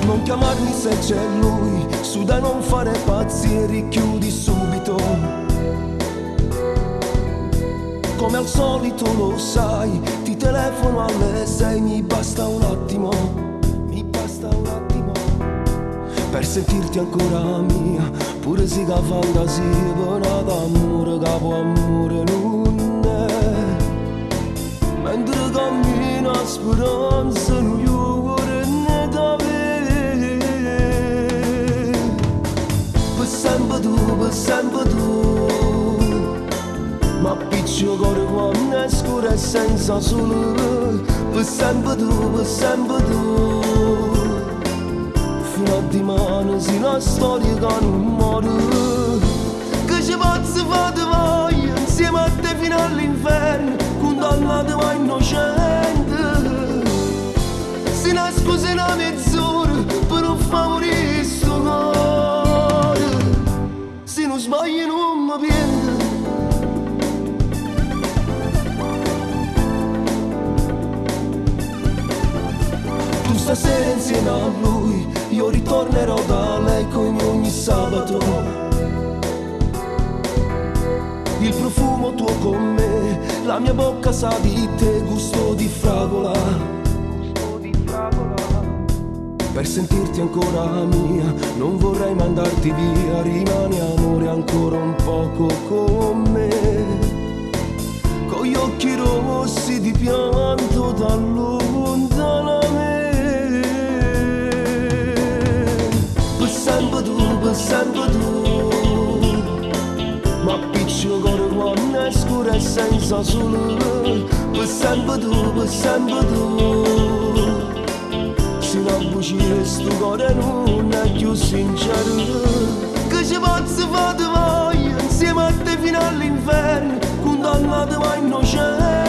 Non chiamarmi se c'è lui, su dai non fare pazzi e richiudi subito. Come al solito lo sai, ti telefono alle 6, mi basta un attimo, per sentirti ancora mia, pure se che fantasia, buona d'amore, capo amore non è. Mentre cammina speranza, non cuore ne da per sempre tu, ma piccio cuore quando è scuro e senza sole, per sempre tu. Fino a dimane si una storia che non muore, che ci posso fare voglia insieme a te fino all'inferno, condannato ma innocente. Si nascose una mezz'ora per non favorire sto cuore, se non sbaglio non mi pente. Tu stasera insieme a lui, io ritornerò da lei come ogni sabato. Il profumo tuo con me, la mia bocca sa di te, gusto di fragola. Per sentirti ancora mia, non vorrei mandarti via, rimani amore ancora un poco con me. Con gli occhi rossi di pianto da lontanamente. Per sempre tu, ma piccolo cuore quando è scuro e senza sole. Per sempre tu, se non bucire sto cuore non è più sincero. Che ci posso fare voglia insieme a te fino all'inferno, condannato ma innocente.